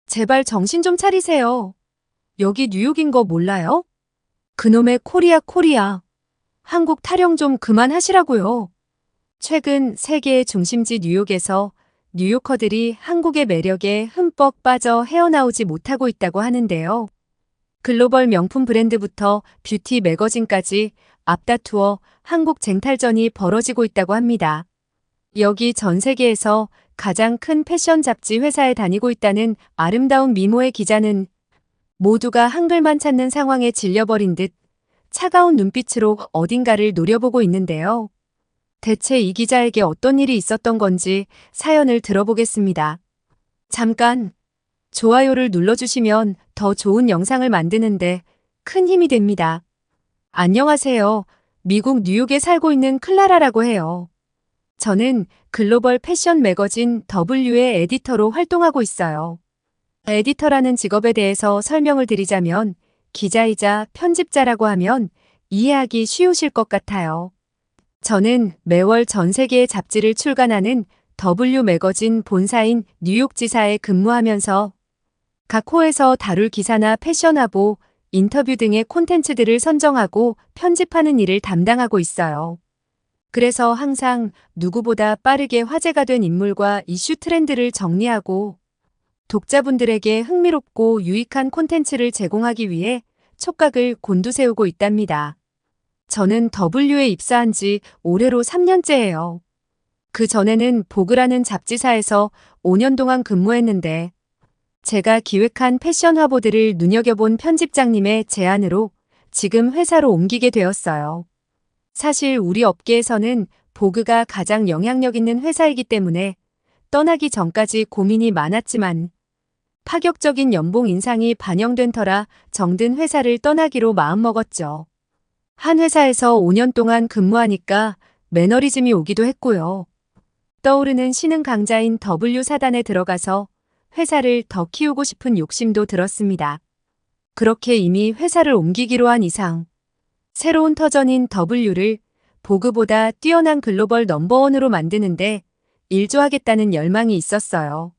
제발 정신 좀 차리세요. 여기 뉴욕인 거 몰라요? 그놈의 코리아 코리아. 한국 타령 좀 그만하시라고요. 최근 세계의 중심지 뉴욕에서 뉴요커들이 한국의 매력에 흠뻑 빠져 헤어나오지 못하고 있다고 하는데요. 글로벌 명품 브랜드부터 뷰티 매거진까지 앞다투어 한국 쟁탈전이 벌어지고 있다고 합니다. 여기 전 세계에서 가장 큰 패션 잡지 회사에 다니고 있다는 아름다운 미모의 기자는 모두가 한글만 찾는 상황에 질려버린 듯 차가운 눈빛으로 어딘가를 노려보고 있는데요. 대체 이 기자에게 어떤 일이 있었던 건지 사연을 들어보겠습니다. 잠깐 좋아요를 눌러주시면 더 좋은 영상을 만드는데 큰 힘이 됩니다. 안녕하세요. 미국 뉴욕에 살고 있는 클라라라고 해요. 저는 글로벌 패션 매거진 W의 에디터로 활동하고 있어요. 에디터라는 직업에 대해서 설명을 드리자면 기자이자 편집자라고 하면 이해하기 쉬우실 것 같아요. 저는 매월 전 세계의 잡지를 출간하는 W 매거진 본사인 뉴욕지사에 근무하면서 각 호에서 다룰 기사나 패션화보, 인터뷰 등의 콘텐츠들을 선정하고 편집하는 일을 담당하고 있어요. 그래서 항상 누구보다 빠르게 화제가 된 인물과 이슈 트렌드를 정리하고 독자분들에게 흥미롭고 유익한 콘텐츠를 제공하기 위해 촉각을 곤두세우고 있답니다. 저는 W에 입사한 지 올해로 3년째예요. 그 전에는 보그라는 잡지사에서 5년 동안 근무했는데 제가 기획한 패션 화보들을 눈여겨본 편집장님의 제안으로 지금 회사로 옮기게 되었어요. 사실 우리 업계에서는 보그가 가장 영향력 있는 회사이기 때문에 떠나기 전까지 고민이 많았지만 파격적인 연봉 인상이 반영된 터라 정든 회사를 떠나기로 마음먹었죠. 한 회사에서 5년 동안 근무하니까 매너리즘이 오기도 했고요. 떠오르는 신흥 강자인 W 사단에 들어가서 회사를 더 키우고 싶은 욕심도 들었습니다. 그렇게 이미 회사를 옮기기로 한 이상 새로운 터전인 W를 보그보다 뛰어난 글로벌 넘버원으로 만드는데 일조하겠다는 열망이 있었어요.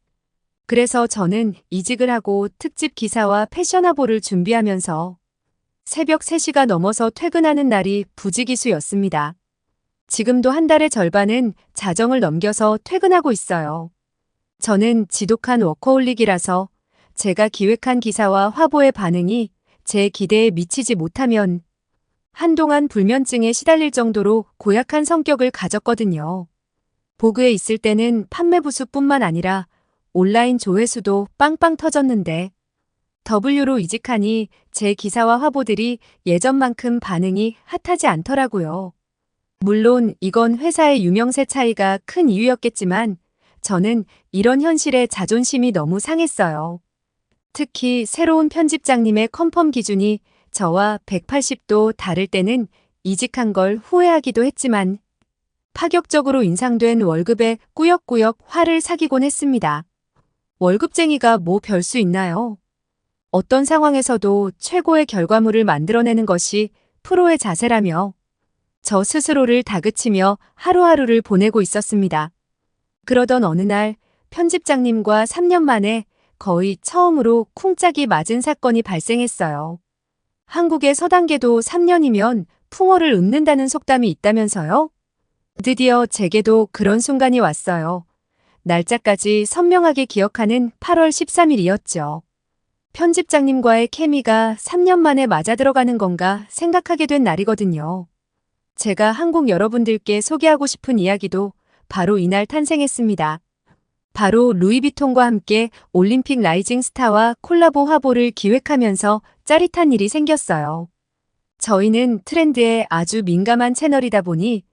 그래서 저는 이직을 하고 특집 기사와 패션 화보를 준비하면서 새벽 3시가 넘어서 퇴근하는 날이 부지기수였습니다. 지금도 한 달의 절반은 자정을 넘겨서 퇴근하고 있어요. 저는 지독한 워커홀릭이라서 제가 기획한 기사와 화보의 반응이 제 기대에 미치지 못하면 한동안 불면증에 시달릴 정도로 고약한 성격을 가졌거든요. 보그에 있을 때는 판매 부수뿐만 아니라 온라인 조회수도 빵빵 터졌는데 W로 이직하니 제 기사와 화보들이 예전만큼 반응이 핫하지 않더라고요. 물론 이건 회사의 유명세 차이가 큰 이유였겠지만 저는 이런 현실에 자존심이 너무 상했어요. 특히 새로운 편집장님의 컨펌 기준이 저와 180도 다를 때는 이직한 걸 후회하기도 했지만 파격적으로 인상된 월급에 꾸역꾸역 화를 사기곤 했습니다. 월급쟁이가 뭐 별 수 있나요? 어떤 상황에서도 최고의 결과물을 만들어내는 것이 프로의 자세라며 저 스스로를 다그치며 하루하루를 보내고 있었습니다. 그러던 어느 날 편집장님과 3년 만에 거의 처음으로 쿵짝이 맞은 사건이 발생했어요. 한국의 서단계도 3년이면 풍어를 읊는다는 속담이 있다면서요? 드디어 제게도 그런 순간이 왔어요. 날짜까지 선명하게 기억하는 8월 13일이었죠. 편집장님과의 케미가 3년 만에 맞아들어가는 건가 생각하게 된 날이거든요. 제가 한국 여러분들께 소개하고 싶은 이야기도 바로 이날 탄생했습니다. 바로 루이비통과 함께 올림픽 라이징 스타와 콜라보 화보를 기획하면서 짜릿한 일이 생겼어요. 저희는 트렌드에 아주 민감한 채널이다 보니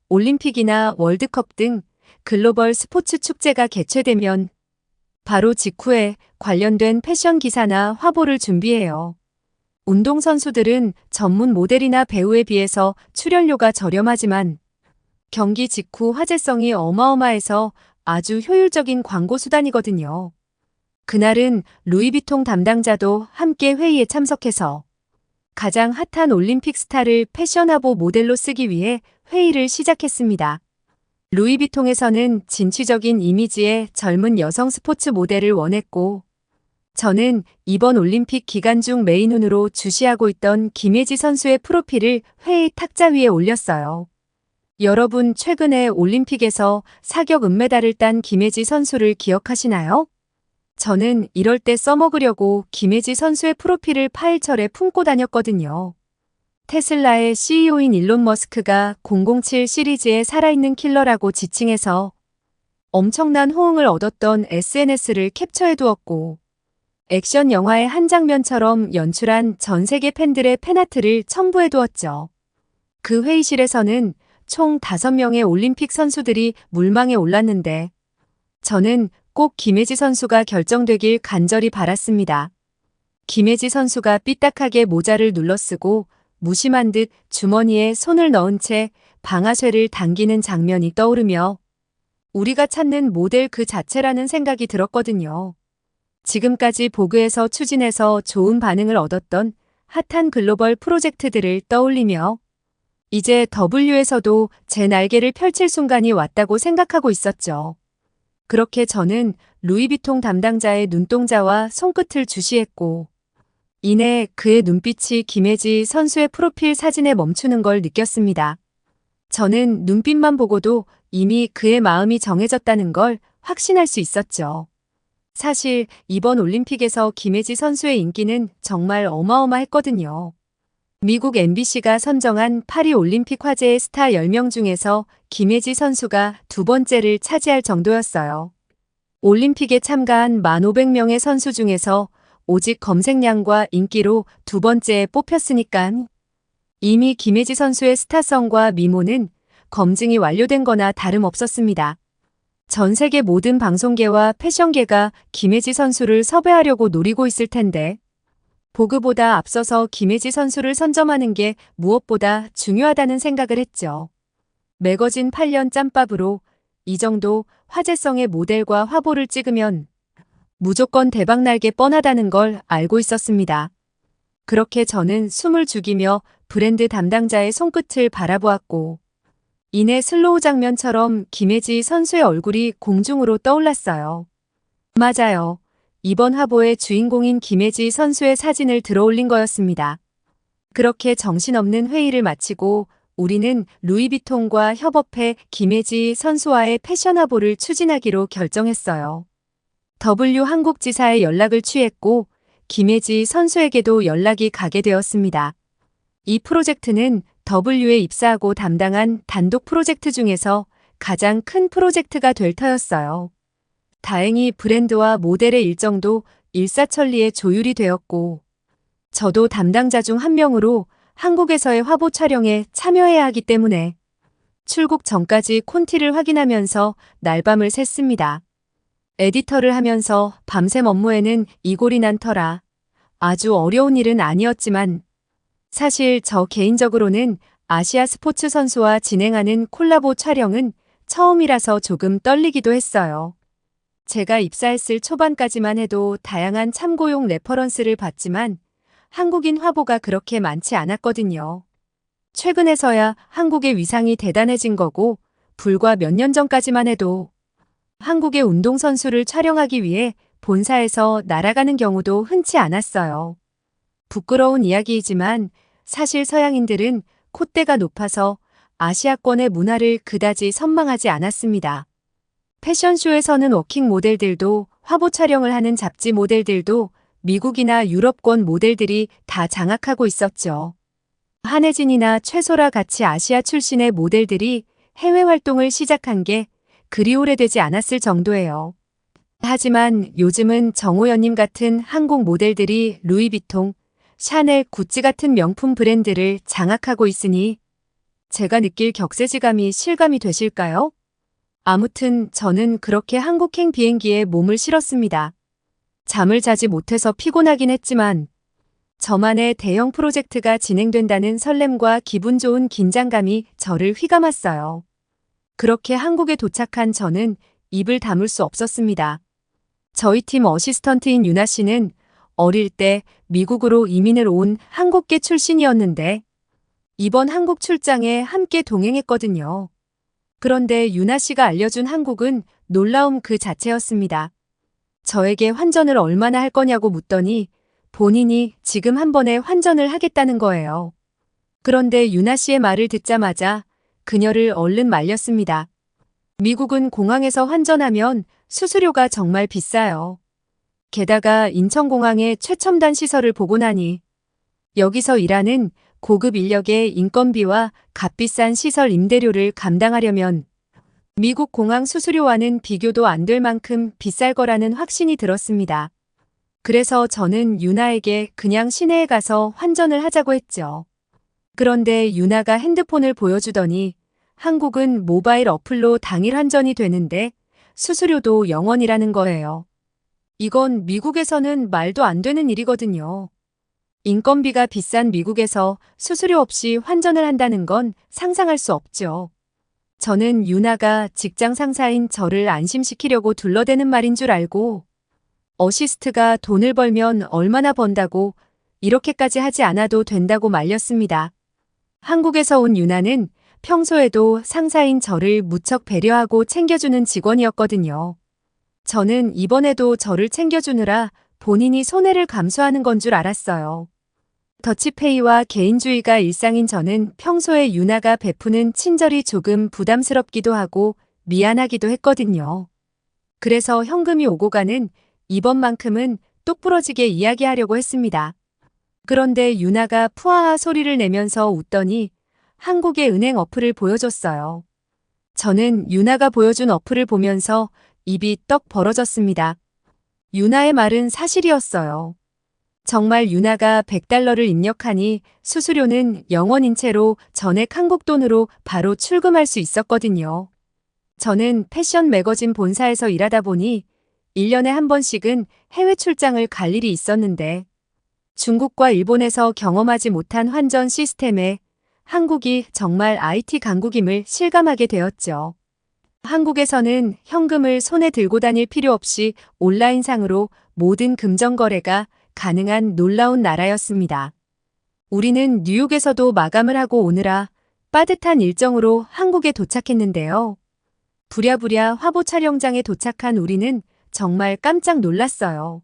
올림픽이나 월드컵 등 글로벌 스포츠 축제가 개최되면 바로 직후에 관련된 패션 기사나 화보를 준비해요. 운동선수들은 전문 모델이나 배우에 비해서 출연료가 저렴하지만 경기 직후 화제성이 어마어마해서 아주 효율적인 광고 수단이거든요. 그날은 루이비통 담당자도 함께 회의에 참석해서 가장 핫한 올림픽 스타를 패션 화보 모델로 쓰기 위해 회의를 시작했습니다. 루이비통에서는 진취적인 이미지의 젊은 여성 스포츠 모델을 원했고 저는 이번 올림픽 기간 중 메인눈으로 주시하고 있던 김예지 선수의 프로필을 회의 탁자 위에 올렸어요. 여러분 최근에 올림픽에서 사격 은메달을 딴 김예지 선수를 기억하시나요? 저는 이럴 때 써먹으려고 김예지 선수의 프로필을 파일철에 품고 다녔거든요. 테슬라의 CEO인 일론 머스크가 007 시리즈의 살아있는 킬러라고 지칭해서 엄청난 호응을 얻었던 SNS를 캡처해두었고 액션 영화의 한 장면처럼 연출한 전 세계 팬들의 팬아트를 첨부해두었죠. 그 회의실에서는 총 5명의 올림픽 선수들이 물망에 올랐는데 저는 꼭 김예지 선수가 결정되길 간절히 바랐습니다. 김예지 선수가 삐딱하게 모자를 눌러쓰고 무심한 듯 주머니에 손을 넣은 채 방아쇠를 당기는 장면이 떠오르며 우리가 찾는 모델 그 자체라는 생각이 들었거든요. 지금까지 보그에서 추진해서 좋은 반응을 얻었던 핫한 글로벌 프로젝트들을 떠올리며 이제 W에서도 제 날개를 펼칠 순간이 왔다고 생각하고 있었죠. 그렇게 저는 루이비통 담당자의 눈동자와 손끝을 주시했고 이내 그의 눈빛이 김예지 선수의 프로필 사진에 멈추는 걸 느꼈습니다. 저는 눈빛만 보고도 이미 그의 마음이 정해졌다는 걸 확신할 수 있었죠. 사실 이번 올림픽에서 김예지 선수의 인기는 정말 어마어마했거든요. 미국 MBC가 선정한 파리 올림픽 화제의 스타 10명 중에서 김예지 선수가 2번째를 차지할 정도였어요. 올림픽에 참가한 1,500명의 선수 중에서 오직 검색량과 인기로 2번째에 뽑혔으니깐. 이미 김예지 선수의 스타성과 미모는 검증이 완료된 거나 다름없었습니다. 전 세계 모든 방송계와 패션계가 김예지 선수를 섭외하려고 노리고 있을 텐데 보그보다 앞서서 김예지 선수를 선점하는 게 무엇보다 중요하다는 생각을 했죠. 매거진 8년 짬밥으로 이 정도 화제성의 모델과 화보를 찍으면 무조건 대박날 게 뻔하다는 걸 알고 있었습니다. 그렇게 저는 숨을 죽이며 브랜드 담당자의 손끝을 바라보았고 이내 슬로우 장면처럼 김예지 선수의 얼굴이 공중으로 떠올랐어요. 맞아요. 이번 화보의 주인공인 김예지 선수의 사진을 들어올린 거였습니다. 그렇게 정신없는 회의를 마치고 우리는 루이비통과 협업해 김예지 선수와의 패션 화보를 추진하기로 결정했어요. W 한국지사에 연락을 취했고 김예지 선수에게도 연락이 가게 되었습니다. 이 프로젝트는 W에 입사하고 담당한 단독 프로젝트 중에서 가장 큰 프로젝트가 될 터였어요. 다행히 브랜드와 모델의 일정도 일사천리에 조율이 되었고 저도 담당자 중 한 명으로 한국에서의 화보 촬영에 참여해야 하기 때문에 출국 전까지 콘티를 확인하면서 날밤을 샜습니다. 에디터를 하면서 밤샘 업무에는 이골이 난 터라 아주 어려운 일은 아니었지만 사실 저 개인적으로는 아시아 스포츠 선수와 진행하는 콜라보 촬영은 처음이라서 조금 떨리기도 했어요. 제가 입사했을 초반까지만 해도 다양한 참고용 레퍼런스를 봤지만 한국인 화보가 그렇게 많지 않았거든요. 최근에서야 한국의 위상이 대단해진 거고 불과 몇 년 전까지만 해도 한국의 운동선수를 촬영하기 위해 본사에서 날아가는 경우도 흔치 않았어요. 부끄러운 이야기이지만 사실 서양인들은 콧대가 높아서 아시아권의 문화를 그다지 선망하지 않았습니다. 패션쇼에서는 워킹 모델들도 화보 촬영을 하는 잡지 모델들도 미국이나 유럽권 모델들이 다 장악하고 있었죠. 한혜진이나 최소라 같이 아시아 출신의 모델들이 해외 활동을 시작한 게 그리 오래되지 않았을 정도예요. 하지만 요즘은 정호연님 같은 한국 모델들이 루이비통, 샤넬, 구찌 같은 명품 브랜드를 장악하고 있으니 제가 느낄 격세지감이 실감이 되실까요? 아무튼 저는 그렇게 한국행 비행기에 몸을 실었습니다. 잠을 자지 못해서 피곤하긴 했지만 저만의 대형 프로젝트가 진행된다는 설렘과 기분 좋은 긴장감이 저를 휘감았어요. 그렇게 한국에 도착한 저는 입을 다물 수 없었습니다. 저희 팀 어시스턴트인 유나 씨는 어릴 때 미국으로 이민을 온 한국계 출신이었는데 이번 한국 출장에 함께 동행했거든요. 그런데 유나 씨가 알려준 한국은 놀라움 그 자체였습니다. 저에게 환전을 얼마나 할 거냐고 묻더니 본인이 지금 한 번에 환전을 하겠다는 거예요. 그런데 유나 씨의 말을 듣자마자 그녀를 얼른 말렸습니다. 미국은 공항에서 환전하면 수수료가 정말 비싸요. 게다가 인천공항의 최첨단 시설을 보고 나니 여기서 일하는 고급 인력의 인건비와 값비싼 시설 임대료를 감당하려면 미국 공항 수수료와는 비교도 안 될 만큼 비쌀 거라는 확신이 들었습니다. 그래서 저는 유나에게 그냥 시내에 가서 환전을 하자고 했죠. 그런데 유나가 핸드폰을 보여주더니 한국은 모바일 어플로 당일 환전이 되는데 수수료도 0원이라는 거예요. 이건 미국에서는 말도 안 되는 일이거든요. 인건비가 비싼 미국에서 수수료 없이 환전을 한다는 건 상상할 수 없죠. 저는 유나가 직장 상사인 저를 안심시키려고 둘러대는 말인 줄 알고 어시스트가 돈을 벌면 얼마나 번다고 이렇게까지 하지 않아도 된다고 말렸습니다. 한국에서 온 유나는 평소에도 상사인 저를 무척 배려하고 챙겨주는 직원이었거든요. 저는 이번에도 저를 챙겨주느라 본인이 손해를 감수하는 건 줄 알았어요. 더치페이와 개인주의가 일상인 저는 평소에 유나가 베푸는 친절이 조금 부담스럽기도 하고 미안하기도 했거든요. 그래서 현금이 오고 가는 이번만큼은 똑부러지게 이야기하려고 했습니다. 그런데 유나가 푸아하 소리를 내면서 웃더니 한국의 은행 어플을 보여줬어요. 저는 유나가 보여준 어플을 보면서 입이 떡 벌어졌습니다. 유나의 말은 사실이었어요. 정말 유나가 100달러를 입력하니 수수료는 0원인 채로 전액 한국 돈으로 바로 출금할 수 있었거든요. 저는 패션 매거진 본사에서 일하다 보니 1년에 한 번씩은 해외 출장을 갈 일이 있었는데 중국과 일본에서 경험하지 못한 환전 시스템에 한국이 정말 IT 강국임을 실감하게 되었죠. 한국에서는 현금을 손에 들고 다닐 필요 없이 온라인상으로 모든 금전 거래가 가능한 놀라운 나라였습니다. 우리는 뉴욕에서도 마감을 하고 오느라 빠듯한 일정으로 한국에 도착했는데요. 부랴부랴 화보 촬영장에 도착한 우리는 정말 깜짝 놀랐어요.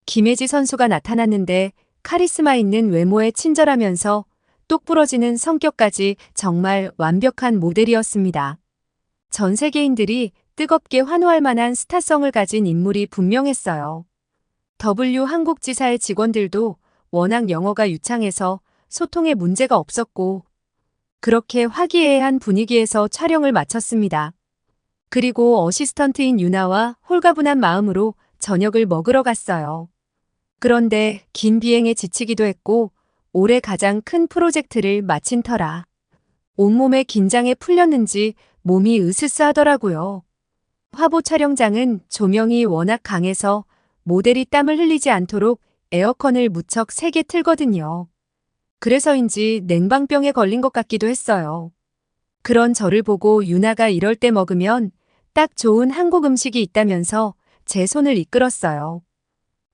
김혜지 선수가 나타났는데 카리스마 있는 외모에 친절하면서 똑부러지는 성격까지 정말 완벽한 모델이었습니다. 전 세계인들이 뜨겁게 환호할 만한 스타성을 가진 인물이 분명했어요. W 한국지사의 직원들도 워낙 영어가 유창해서 소통에 문제가 없었고 그렇게 화기애애한 분위기에서 촬영을 마쳤습니다. 그리고 어시스턴트인 유나와 홀가분한 마음으로 저녁을 먹으러 갔어요. 그런데 긴 비행에 지치기도 했고 올해 가장 큰 프로젝트를 마친 터라 온몸에 긴장에 풀렸는지 몸이 으스스하더라고요. 화보 촬영장은 조명이 워낙 강해서 모델이 땀을 흘리지 않도록 에어컨을 무척 세게 틀거든요. 그래서인지 냉방병에 걸린 것 같기도 했어요. 그런 저를 보고 유나가 이럴 때 먹으면 딱 좋은 한국 음식이 있다면서 제 손을 이끌었어요.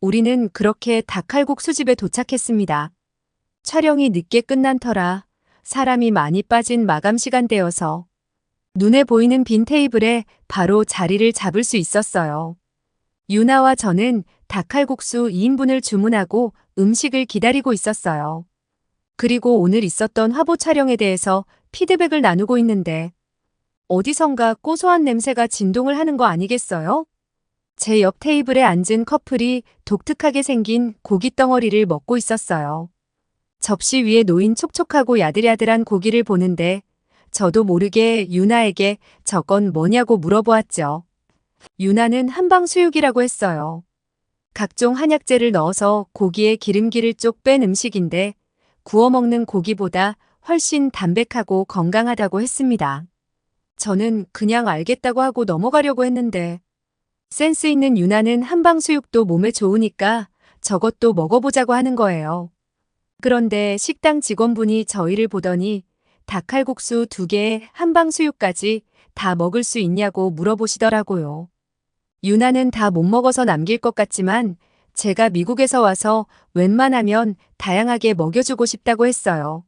우리는 그렇게 닭칼국수집에 도착했습니다. 촬영이 늦게 끝난 터라 사람이 많이 빠진 마감 시간대여서 눈에 보이는 빈 테이블에 바로 자리를 잡을 수 있었어요. 유나와 저는 닭칼국수 2인분을 주문하고 음식을 기다리고 있었어요. 그리고 오늘 있었던 화보 촬영에 대해서 피드백을 나누고 있는데 어디선가 고소한 냄새가 진동을 하는 거 아니겠어요? 제 옆 테이블에 앉은 커플이 독특하게 생긴 고기 덩어리를 먹고 있었어요. 접시 위에 놓인 촉촉하고 야들야들한 고기를 보는데 저도 모르게 유나에게 저건 뭐냐고 물어보았죠. 유나는 한방수육이라고 했어요. 각종 한약재를 넣어서 고기에 기름기를 쪽 뺀 음식인데 구워 먹는 고기보다 훨씬 담백하고 건강하다고 했습니다. 저는 그냥 알겠다고 하고 넘어가려고 했는데 센스 있는 유나는 한방수육도 몸에 좋으니까 저것도 먹어보자고 하는 거예요. 그런데 식당 직원분이 저희를 보더니 닭칼국수 2개에 한방수육까지 다 먹을 수 있냐고 물어보시더라고요. 유나는 다 못 먹어서 남길 것 같지만 제가 미국에서 와서 웬만하면 다양하게 먹여주고 싶다고 했어요.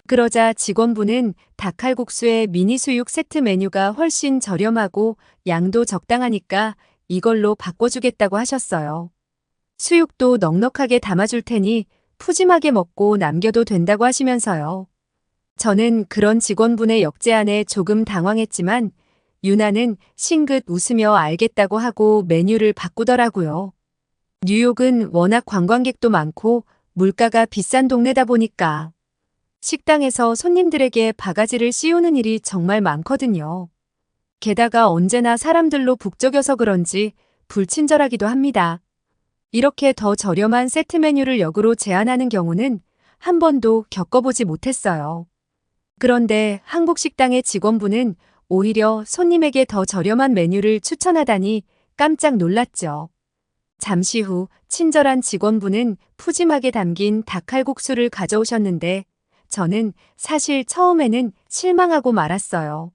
그러자 직원분은 닭칼국수의 미니 수육 세트 메뉴가 훨씬 저렴하고 양도 적당하니까 이걸로 바꿔주겠다고 하셨어요. 수육도 넉넉하게 담아줄 테니 푸짐하게 먹고 남겨도 된다고 하시면서요. 저는 그런 직원분의 역제안에 조금 당황했지만 유나는 싱긋 웃으며 알겠다고 하고 메뉴를 바꾸더라고요. 뉴욕은 워낙 관광객도 많고 물가가 비싼 동네다 보니까 식당에서 손님들에게 바가지를 씌우는 일이 정말 많거든요. 게다가 언제나 사람들로 북적여서 그런지 불친절하기도 합니다. 이렇게 더 저렴한 세트 메뉴를 역으로 제안하는 경우는 한 번도 겪어보지 못했어요. 그런데 한국 식당의 직원분은 오히려 손님에게 더 저렴한 메뉴를 추천하다니 깜짝 놀랐죠. 잠시 후 친절한 직원분은 푸짐하게 담긴 닭칼국수를 가져오셨는데 저는 사실 처음에는 실망하고 말았어요.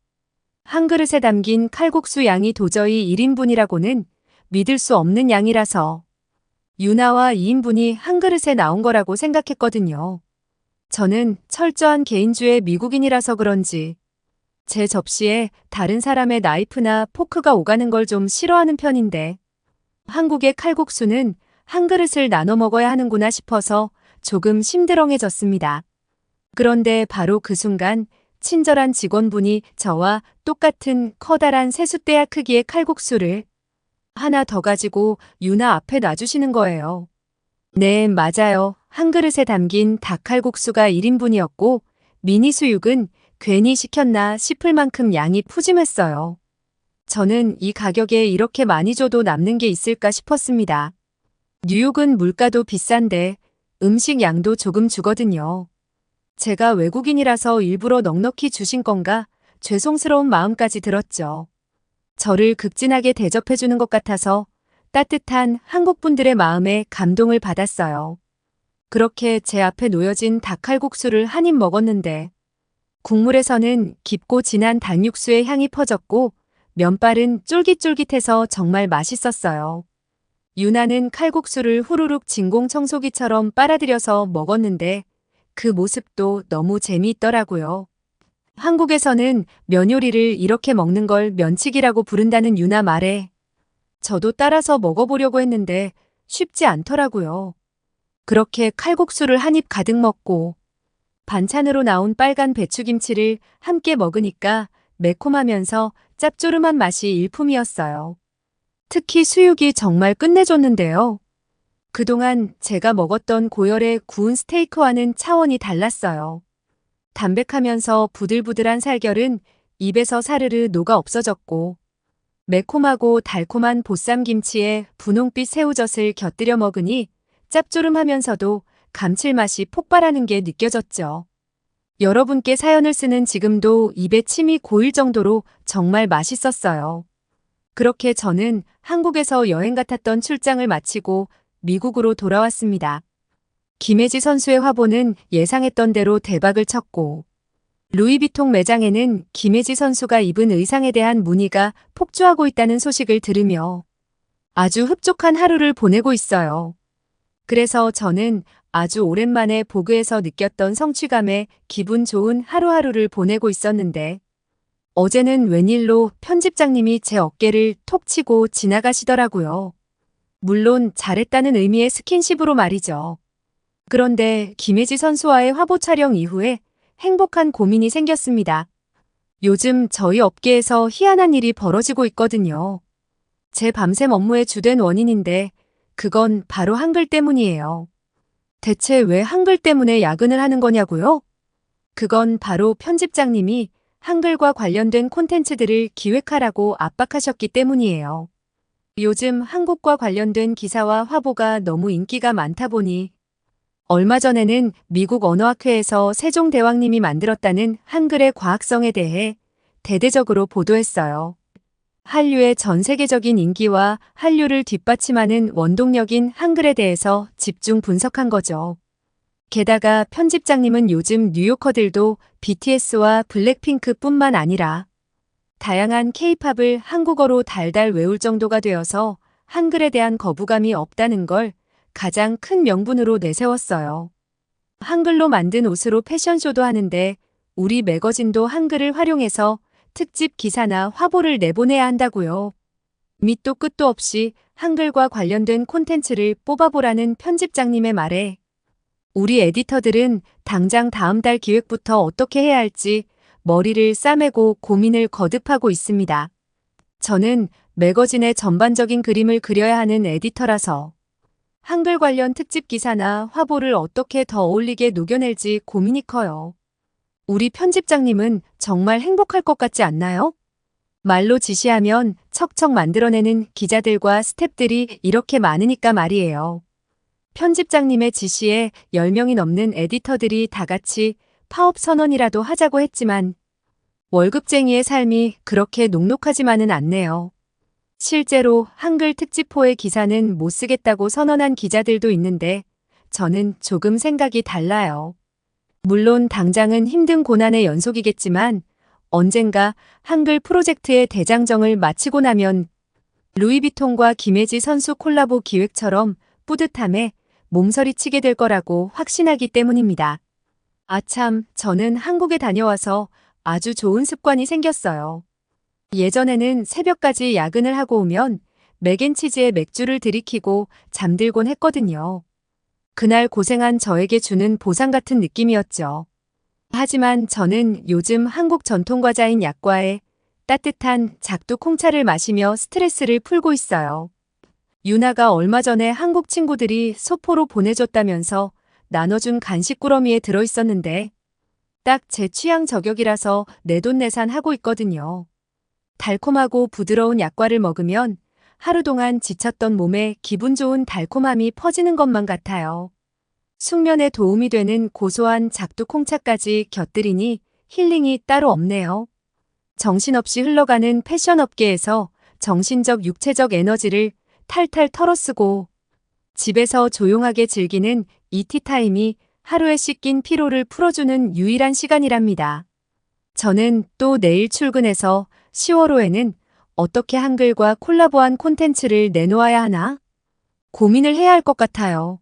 한 그릇에 담긴 칼국수 양이 도저히 1인분이라고는 믿을 수 없는 양이라서 유나와 2인분이 한 그릇에 나온 거라고 생각했거든요. 저는 철저한 개인주의 미국인이라서 그런지 제 접시에 다른 사람의 나이프나 포크가 오가는 걸 좀 싫어하는 편인데 한국의 칼국수는 한 그릇을 나눠 먹어야 하는구나 싶어서 조금 심드렁해졌습니다. 그런데 바로 그 순간 친절한 직원분이 저와 똑같은 커다란 세숫대야 크기의 칼국수를 하나 더 가지고 유나 앞에 놔주시는 거예요. 네, 맞아요. 한 그릇에 담긴 닭칼국수가 1인분이었고 미니 수육은 괜히 시켰나 싶을 만큼 양이 푸짐했어요. 저는 이 가격에 이렇게 많이 줘도 남는 게 있을까 싶었습니다. 뉴욕은 물가도 비싼데 음식 양도 조금 주거든요. 제가 외국인이라서 일부러 넉넉히 주신 건가 죄송스러운 마음까지 들었죠. 저를 극진하게 대접해주는 것 같아서 따뜻한 한국분들의 마음에 감동을 받았어요. 그렇게 제 앞에 놓여진 닭칼국수를 한 입 먹었는데 국물에서는 깊고 진한 닭육수의 향이 퍼졌고 면발은 쫄깃쫄깃해서 정말 맛있었어요. 유나는 칼국수를 후루룩 진공청소기처럼 빨아들여서 먹었는데 그 모습도 너무 재미있더라고요. 한국에서는 면 요리를 이렇게 먹는 걸 면치기라고 부른다는 유나 말에 저도 따라서 먹어보려고 했는데 쉽지 않더라고요. 그렇게 칼국수를 한 입 가득 먹고 반찬으로 나온 빨간 배추김치를 함께 먹으니까 매콤하면서 짭조름한 맛이 일품이었어요. 특히 수육이 정말 끝내줬는데요. 그동안 제가 먹었던 고열의 구운 스테이크와는 차원이 달랐어요. 담백하면서 부들부들한 살결은 입에서 사르르 녹아 없어졌고 매콤하고 달콤한 보쌈김치에 분홍빛 새우젓을 곁들여 먹으니 짭조름하면서도 감칠맛이 폭발하는 게 느껴졌죠. 여러분께 사연을 쓰는 지금도 입에 침이 고일 정도로 정말 맛있었어요. 그렇게 저는 한국에서 여행 같았던 출장을 마치고 미국으로 돌아왔습니다. 김혜지 선수의 화보는 예상했던 대로 대박을 쳤고 루이비통 매장에는 김혜지 선수가 입은 의상에 대한 문의가 폭주하고 있다는 소식을 들으며 아주 흡족한 하루를 보내고 있어요. 그래서 저는 아주 오랜만에 보그에서 느꼈던 성취감에 기분 좋은 하루하루를 보내고 있었는데 어제는 웬일로 편집장님이 제 어깨를 톡 치고 지나가시더라고요. 물론 잘했다는 의미의 스킨십으로 말이죠. 그런데 김혜지 선수와의 화보 촬영 이후에 행복한 고민이 생겼습니다. 요즘 저희 업계에서 희한한 일이 벌어지고 있거든요. 제 밤샘 업무의 주된 원인인데 그건 바로 한글 때문이에요. 대체 왜 한글 때문에 야근을 하는 거냐고요? 그건 바로 편집장님이 한글과 관련된 콘텐츠들을 기획하라고 압박하셨기 때문이에요. 요즘 한국과 관련된 기사와 화보가 너무 인기가 많다 보니 얼마 전에는 미국 언어학회에서 세종대왕님이 만들었다는 한글의 과학성에 대해 대대적으로 보도했어요. 한류의 전 세계적인 인기와 한류를 뒷받침하는 원동력인 한글에 대해서 집중 분석한 거죠. 게다가 편집장님은 요즘 뉴요커들도 BTS와 블랙핑크뿐만 아니라 다양한 K-팝을 한국어로 달달 외울 정도가 되어서 한글에 대한 거부감이 없다는 걸 가장 큰 명분으로 내세웠어요. 한글로 만든 옷으로 패션쇼도 하는데 우리 매거진도 한글을 활용해서 특집 기사나 화보를 내보내야 한다고요. 밑도 끝도 없이 한글과 관련된 콘텐츠를 뽑아보라는 편집장님의 말에 우리 에디터들은 당장 다음 달 기획부터 어떻게 해야 할지 머리를 싸매고 고민을 거듭하고 있습니다. 저는 매거진의 전반적인 그림을 그려야 하는 에디터라서 한글 관련 특집 기사나 화보를 어떻게 더 어울리게 녹여낼지 고민이 커요. 우리 편집장님은 정말 행복할 것 같지 않나요? 말로 지시하면 척척 만들어내는 기자들과 스태프들이 이렇게 많으니까 말이에요. 편집장님의 지시에 10명이 넘는 에디터들이 다 같이 파업 선언이라도 하자고 했지만 월급쟁이의 삶이 그렇게 녹록하지만은 않네요. 실제로 한글 특집호의 기사는 못 쓰겠다고 선언한 기자들도 있는데 저는 조금 생각이 달라요. 물론 당장은 힘든 고난의 연속이겠지만 언젠가 한글 프로젝트의 대장정을 마치고 나면 루이비통과 김혜지 선수 콜라보 기획처럼 뿌듯함에 몸서리 치게 될 거라고 확신하기 때문입니다. 아참, 저는 한국에 다녀와서 아주 좋은 습관이 생겼어요. 예전에는 새벽까지 야근을 하고 오면 맥앤치즈에 맥주를 들이키고 잠들곤 했거든요. 그날 고생한 저에게 주는 보상 같은 느낌이었죠. 하지만 저는 요즘 한국 전통과자인 약과에 따뜻한 작두 콩차를 마시며 스트레스를 풀고 있어요. 유나가 얼마 전에 한국 친구들이 소포로 보내줬다면서 나눠준 간식 꾸러미에 들어있었는데 딱 제 취향 저격이라서 내돈내산 하고 있거든요. 달콤하고 부드러운 약과를 먹으면 하루 동안 지쳤던 몸에 기분 좋은 달콤함이 퍼지는 것만 같아요. 숙면에 도움이 되는 고소한 작두 콩차까지 곁들이니 힐링이 따로 없네요. 정신없이 흘러가는 패션 업계에서 정신적 육체적 에너지를 탈탈 털어쓰고 집에서 조용하게 즐기는 이 티타임이 하루에 씻긴 피로를 풀어주는 유일한 시간이랍니다. 저는 또 내일 출근해서 10월호에는 어떻게 한글과 콜라보한 콘텐츠를 내놓아야 하나? 고민을 해야 할 것 같아요.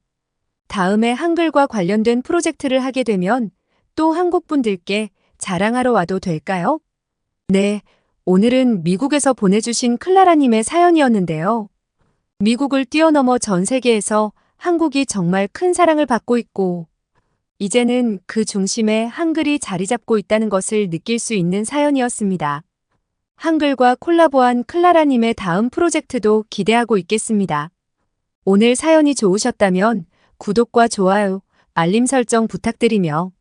다음에 한글과 관련된 프로젝트를 하게 되면 또 한국 분들께 자랑하러 와도 될까요? 네, 오늘은 미국에서 보내주신 클라라님의 사연이었는데요. 미국을 뛰어넘어 전 세계에서 한국이 정말 큰 사랑을 받고 있고 이제는 그 중심에 한글이 자리 잡고 있다는 것을 느낄 수 있는 사연이었습니다. 한글과 콜라보한 클라라님의 다음 프로젝트도 기대하고 있겠습니다. 오늘 사연이 좋으셨다면 구독과 좋아요, 알림 설정 부탁드리며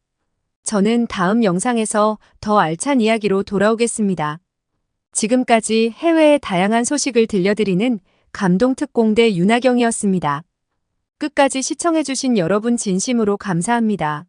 저는 다음 영상에서 더 알찬 이야기로 돌아오겠습니다. 지금까지 해외의 다양한 소식을 들려드리는 감동특공대 윤하경이었습니다. 끝까지 시청해주신 여러분 진심으로 감사합니다.